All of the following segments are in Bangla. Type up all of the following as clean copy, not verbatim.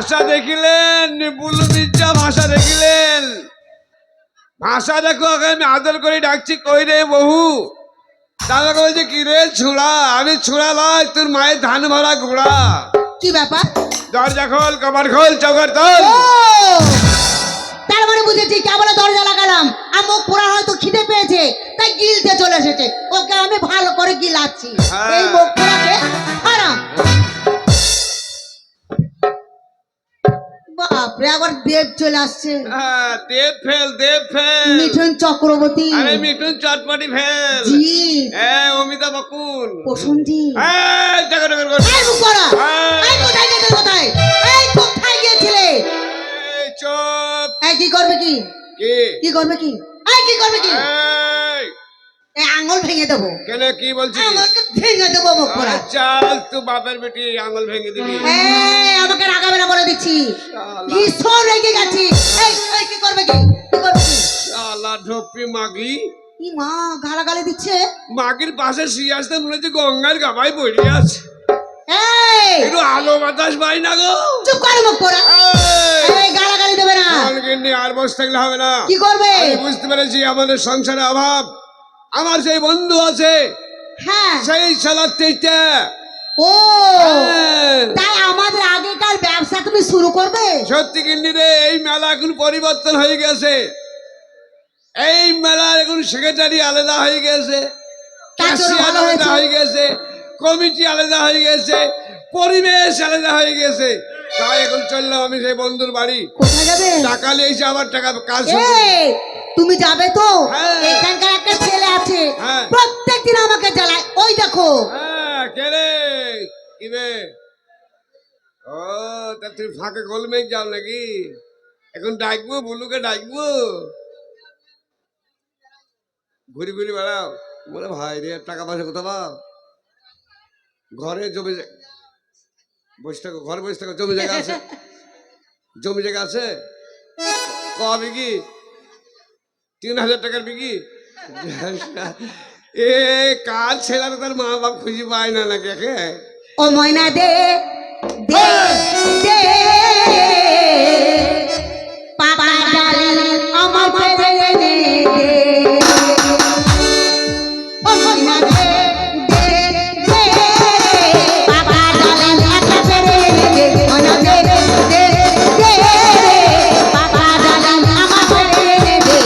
ভাষা দেখিলেন বুলু মির্জা ভাষা দেখিলেন ভাষা দেখো আমি আদর করে ডাকছি কই রে বহু দাদা বলছে কি রে ছোড়া আমি ছোড়া লয় তোর মায়ের ধান ভরা ঘোড়া কি ব্যাপার দরজা খোল কবার খোল চৌকার তোল তার মানে বুঝেছি কেবল দরজা লাগালাম আর মুখ পোড়া হয়তো খিদে পেয়েছে তাই গিলতে চলে এসেছে ওকে আমি ভালো করে গিলাচ্ছি এই মুখ পোড়াকে হারাম বাপরে আবার দেব চলে আসছে দেব ফেল মিঠুন চক্রবর্তী আরে মিঠুন চটপটি ফেল জি অমিতা বকুল প্রসঞ্জি টাকা টাকা এই মুখ পোড়া এই কোথায় গেছিলে কোথায় এই কোথায় গিয়েছিলে চুপ এই কি করবে কি কি কি করবে কি এই কি করবে কি এই আঙ্গুল ভেঙে দেবো কেন কি বলছিস আঙ্গুলকে ভেঙে দেবো মুখ পোড়া চল তুই বাপের বেটি আঙ্গুল ভেঙে দিবি আমাকে রাগাবে না বলে দিচ্ছি ভীষণ রেগে গেছি এই এই কি করবে কি কি করবে কি শালা ঢোপি মাগি কি মা গালাগালি দিচ্ছে মাগির পাশে শুয়ে আসতে মনে হচ্ছে গঙ্গার গাবায় পড়ে আছে এই একটু আলো বাতাস পাই না গো চুপ করে মুখ পোড়া এই গালাগালি দেবে না অলগিন্নি আর বসে থাকলে হবে না কি করবে আমি বুঝতে পেরেছি আমাদের সংসারে অভাব আমার সেই বন্ধু আছে হ্যাঁ সেই শালার তেইটা ও তাই আমাদের আগেকার ব্যবসা তুমি শুরু করবে সত্যি কিন্নি রে এই মেলা এখন পরিবর্তন হয়ে গেছে এই মেলা এখন সেক্রেটারি আলাদা হয়ে গেছে ক্যাশিয়ার আলাদা হয়ে গেছে কমিটি আলাদা হয়ে গেছে পরিবেশ আলাদা হয়ে গেছে তাই এখন চললাম আমি সেই বন্ধুর বাড়ি কোথায় যাবে টাকা নিয়েছে আবার টাকা কাজ এই তুমি যাবে তো হ্যাঁ। এখানকার একটা ছেলে আছে হ্যাঁ। প্রত্যেকদিন আমাকে জ্বালায় ওই দেখো কে রে কি রে ও তা তুই ফাঁকে গোলমেঘ যাও নাকি এখন ডাকবো বুলুকে ডাকবো ঘুরি ঘুরি বেড়াও বলে ভাই রে টাকা পয়সা কোথা পাও ঘরে জমি বসে থাকো ঘরে বসে থাকো জমি জায়গা আছে জমি জায়গা আছে ক বিঘি 3000 টাকার বিঘি এ কার ছেলেরা তার মা বাপ খুঁজে পায় না নাকি একে ও ময়না দে দে দে পাপা ডালি আমার পেরে দে ও ময়না দে দে দে পাপা ডালি একটা পেরে দে ময়না দে দে দে পাপা ডালি আমার পেরে দে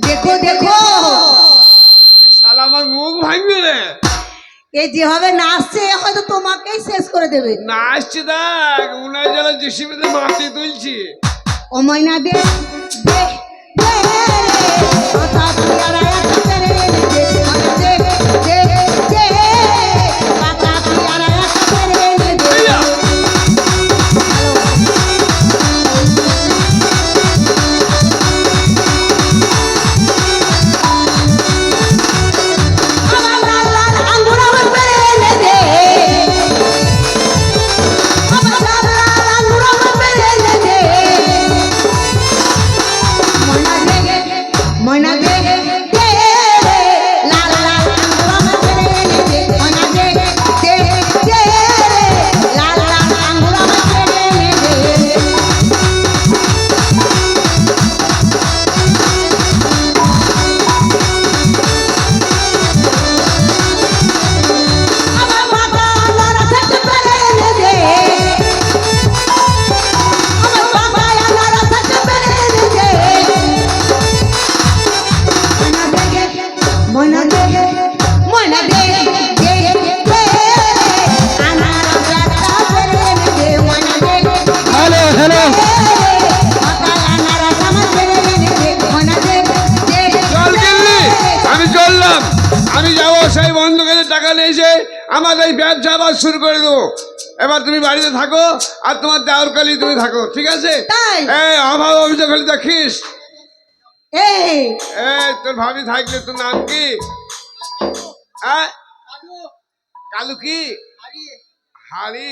দেখো দেখো শালা আমার মুখ ভাঙবে রে এই যেভাবে নাচছে হয়তো তোমাকেই শেষ করে দেবে না আসছে দেখ উনার জন্য জিসিবিতে মাটি তুলছি ও ময়না দে দে দে কথা পিয়ারা একটা পেরে দে ময়না দে দে দে কথা পিয়ারা একটা পেরে দে আমার লাল লাল আঙ্গুর আমার পেরে দে আমার লাল লাল আঙ্গুর আমার পেরে দে ময়না দে দে এসে আমার এই ব্যবসা আবার শুরু করে দেবো। এবার তুমি বাড়িতে থাকো আর তোমার দেওয়ার কালি তুমি থাকো, ঠিক আছে? তাই? এই অভাব অভিযোগ খালি দেখিস। এই এই তোর ভাবি থাকলে তোর নাম কি? হ্যাঁ, কালু কি? হাড়ি।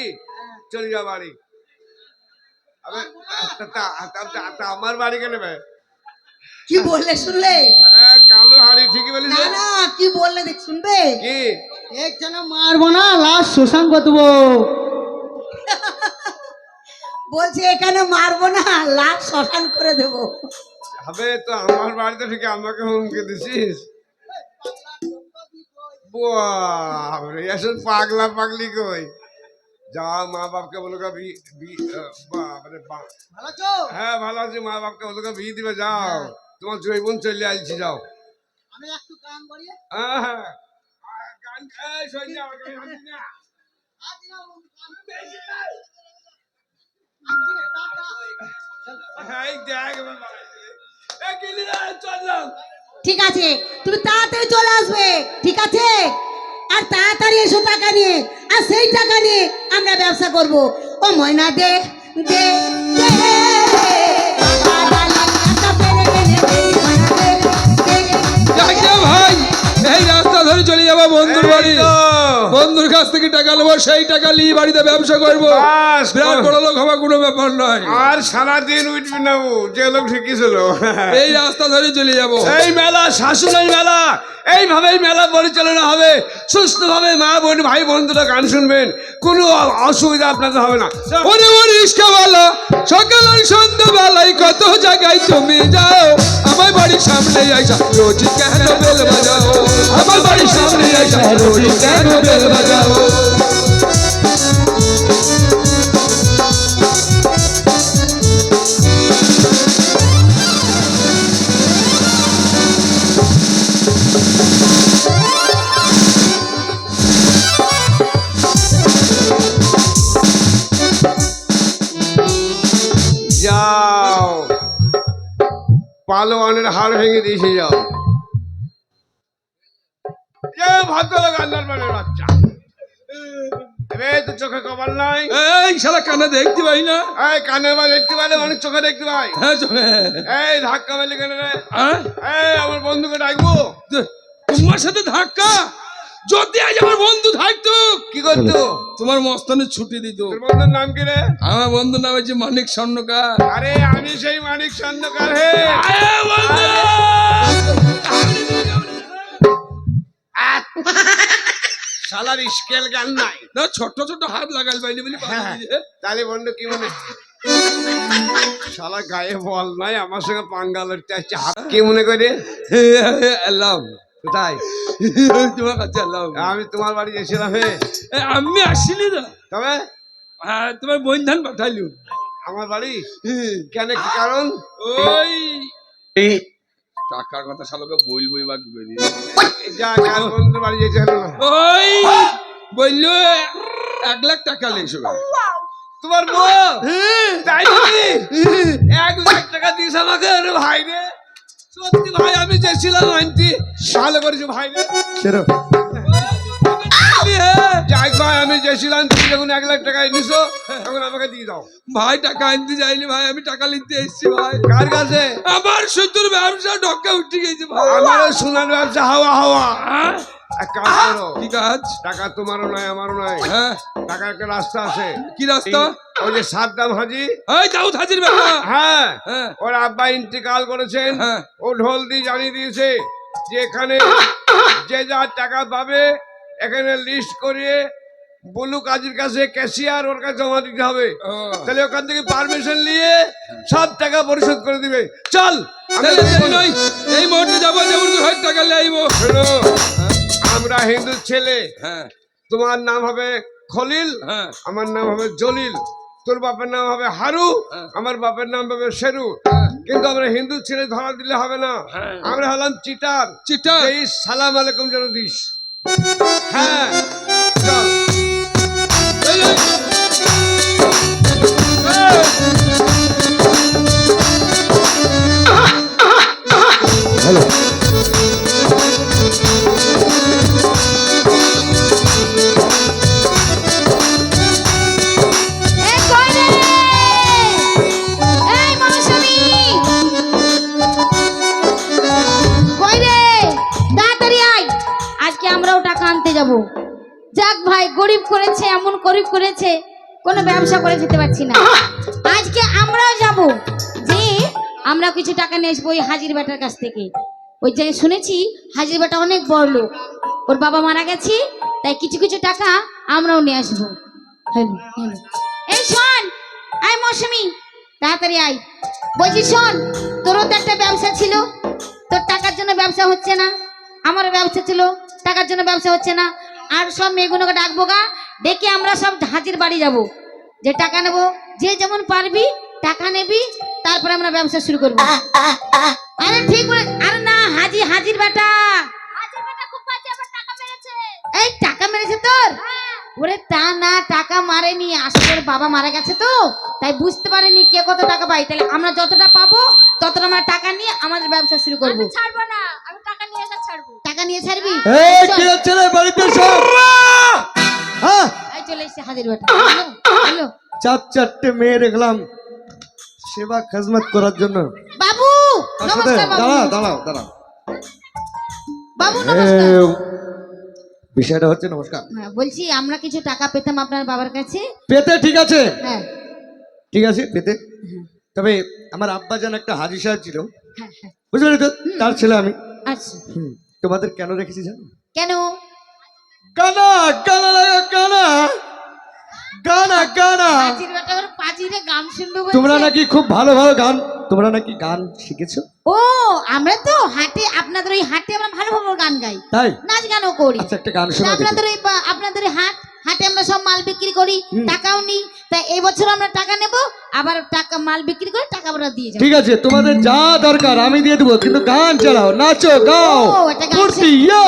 চলে যা বাড়ি। আমার বাড়ি কেন ভাই? কি বললে শুনলে? হ্যাঁ, কালো হাড়ি, ঠিকই বলিস। না না, কি বললে দেখ শুনবে? কি? একজনে মারবো না, লাস্ট শ্মশান করে দেবো। বলছে এখানে মারবো না, লাখ শ্মশান করে দেবো। হবে তো আমার বাড়িতে ঠিক আমাকে হুমকি দিছিস? বাপরে, এসব পাগলা পাগলি কই? যা মা বাপকে বলো হ্যাঁ ভালো আছি, মা বাপকে বলো বিয়ে দিবে, যাও তোমার জৈবন চলে আসছি, যাও। আমি একটু গান করি। হ্যাঁ হ্যাঁ, গান শোন না, চললাম। ঠিক আছে, তুমি তাড়াতাড়ি চলে আসবে, ঠিক আছে? আর তাড়াতাড়ি এসো টাকা নিয়ে, আর সেই টাকা নিয়ে আমরা ব্যবসা করব। ও ময়না দে দে দে, বাবা ডালি একটা পেরে পেরে দে, ময়না দে দে দে। ভাই এই রাস্তা ধরে চলে যাবো বন্ধুর বাড়ি, বন্ধুর কাছ থেকে টাকা নেবো, সেই টাকা নিয়ে বাড়িতে ব্যবসা করবো। বাস, বিরাট বড় লোক হওয়া কোনো ব্যাপার নয়। আর সারাদিন উঠবি না, ও যে লোক ঠিকই ছিল। এই রাস্তা ধরে চলে যাবো। এই মেলা শাসনের মেলা, এইভাবেই মেলা পরিচালনা হবে সুস্থভাবে। মা বোন ভাই বন্ধুরা গান শুনবেন, কোনো অসুবিধা আপনাদের হবে না। ওরে ও রিস্কাওয়ালা, সকাল আর সন্ধ্যাবেলায় কত জায়গায় তুমি যাও, আমার বাড়ির সামনে আইসা রোজ কেন বেল বাজাও, আমার বাড়ির সামনে আইসা রোজ কেন বেল বাজাও। যাও, পালোয়ানের হাড় ভেঙে দিয়েছে, যাও। ভদ্রলোক আন্দারমানের বাচ্চা, তো চোখে কপাল নাই। এই শালা কানে দেখতে পাই না। এই কানের বা দেখতে পাইলে অনেক চোখে দেখতে পাই। হ্যাঁ চোখে। এই ধাক্কা মেলে কেন রে? হ্যাঁ? এই আমার বন্ধুকে ডাকবো। তোমার সাথে ধাক্কা? যদি আজ আমার বন্ধু থাকতো কি করতো? তোমার মস্তানে ছুটি দিত। তোর বন্ধুর নাম কি রে? আমার বন্ধুর নাম হচ্ছে মানিক স্বর্ণকার। আরে আমি সেই মানিক স্বর্ণকার। হে শালার স্কেল গান নাই না, ছোট ছোট হাত লাগাল বাইলি বলি। তাহলে বন্ধু কি মনে, শালা গায়ে বল নাই, আমার সঙ্গে পাঙ্গা লড়তে আসছে, হাত কি মনে করে? এলাম কোথায়? তোমার কাছে এলাম। আমি তোমার বাড়ি গেছিলাম। হে আমি আসিনি না, তবে তোমার বোন ধান পাঠাইলু আমার বাড়ি। কেন, কি কারণ? ওই টাকার কথা শালোকে বলবই বা কি করি। যা কাল বন্ধুর বাড়ি যেতে হলো না। ওই বললো 1 লাখ টাকা লেছো। তোমার বউ তাই নাকি? 1 লাখ টাকা দিস আমাকে? আরে ভাই রে, সত্যি ভাই, আমি চেয়েছিলাম আনতে, ভালো করেছো ভাই রে। যাই ভাই, আমি চেয়েছিলাম তুমি যখন 1 লাখ টাকা এনেছো তখন আমাকে দিয়ে দাও। ভাই টাকা আনতে যাইনি ভাই, আমি টাকা নিতে এসেছি ভাই। কার কাছে? আমার শুধুর ব্যবসা ঢক্কা উঠে গেছে ভাই। আমারও সোনার ব্যবসা হাওয়া হাওয়া। হ্যাঁ? এক কাজ করো, কি কাজ? টাকা তোমারও নয় আমারও নয়, হ্যাঁ, টাকার একটা রাস্তা আছে। কি রাস্তা? ওই যে সাদ্দাম হাজি, এই দাউদ হাজির ব্যাপার। হ্যাঁ, হ্যাঁ। ওর আব্বা ইন্তেকাল করেছেন। হ্যাঁ। ও ঢোল দিয়ে জানিয়ে দিয়েছে যে এখানে যে যা টাকা পাবে এখানে লিস্ট করিয়ে বুলু কাজীর কাছে, ক্যাশিয়ার ওর কাছে জমা দিতে হবে। ও। তাহলে ওখান থেকে পারমিশন নিয়ে সব টাকা পরিশোধ করে দিবে। চল তাহলে দেরি নয়, এই মুহূর্তে যাবো, যেমন 2 টাকা লাইবো। শোনো, আমরা হিন্দু ছেলে, হ্যাঁ তোমার নাম হবে খলিল, হ্যাঁ আমার নাম হবে জলিল, তোর বাপের নাম হবে হারু, আমার বাপের নাম হবে শেরু। কিন্তু আমরা হিন্দু ছেলে ধরা দিলে হবে না, আমরা হলাম চিটার। চিটার? এই সালাম আলাইকুম যেন দিস। হ্যাঁ চল। এই, এই। হ্যালো। ভাই গরিব করেছে, এমন গরিব করেছে, কোনো ব্যবসা করে খেতে পারছি না। আজকে আমরাও যাব, যে আমরা কিছু টাকা নিয়ে আসবো ওই হাজির বেটার কাছ থেকে। ওই যে শুনেছি হাজির বেটা অনেক বড় লোক, ওর বাবা মারা গেছে, তাই কিছু কিছু টাকা আমরাও নিয়ে আসবো। হ্যালো হ্যালো, এই শোন, আয় মৌসুমি, তাড়াতাড়ি আয়। বলছি শোন, তোরও তো একটা ব্যবসা ছিল, তোর টাকার জন্য ব্যবসা হচ্ছে না, আমারও ব্যবসা ছিল, টাকার জন্য ব্যবসা হচ্ছে না। আর সব মেয়েগুলোকে ডাকবো গা, ডেকে আমরা সব হাজির বাড়ি যাব, যে টাকা নেব, যে যেমন পারবি টাকা নেবি, তারপরে আমরা ব্যবসা শুরু করবো। আরে ঠিক বলে, আরে না, হাজির বেটা খুব বাজে, আবার টাকা মেরেছে। এই টাকা মেরেছে তোর? ওরে তা না, টাকা মারেনি, আসলে ওর বাবা মারা গেছে তো, তাই বুঝতে পারেনি কে কত টাকা পাই। তাহলে আমরা যতটা পাবো ততটা আমরা টাকা নিয়ে আমাদের ব্যবসা শুরু করবো। ছাড়বো না, আমি টাকা নিয়ে ছাড়বো। টাকা নিয়ে ছাড়বি? এই কি হচ্ছে রে বাড়িতে সব? হ্যাঁ, এই চলে এসেছে হাজির বেটা। হ্যালো চারটে মেয়ে দেখলাম সেবা খেজমত করার জন্য। বাবু, তার সাথে নমস্কার বাবু। দাঁড়াও বাবু নমস্কার। বিষয়টা হচ্ছে, নমস্কার, হ্যাঁ, বলছি আমরা কিছু টাকা পেতাম আপনার বাবার কাছে। পেতে ঠিক আছে, হ্যাঁ পেতে। তবে আমার আব্বা জান একটা হাজি সাহেব ছিল, হ্যাঁ হ্যাঁ, বুঝতে পারি তো, তার ছেলে আমি। আচ্ছা তোমাদের কেন রেখেছি জানো? কেন? গানা গানা লাগা, গানা গানা গানা। হাজির বেটা ওর পাজিরে গান শুনবো বলছে। তোমরা নাকি খুব ভালো ভালো গান, তোমরা নাকি গান শিখেছো? ও, আমরা তো হাটে, আপনাদের ওই হাটে আমরা ভালো ভালো গান গাই, তাই? নাচ গানও করি। আচ্ছা, একটা গান তা শোনা দেখি। আপনাদের ওই হাটে আমরা সব মাল বিক্রি করি, টাকাও নিই। তাই এই বছর আমরা টাকা নেব, আবার টাকা মাল বিক্রি করে টাকা আমরা দিয়ে যাবো। ঠিক আছে, তোমাদের যা দরকার আমি দিয়ে দেবো, কিন্তু গান চালাও, নাচো, গাও, ও, এটা গান ফুর্তি, ইয়া।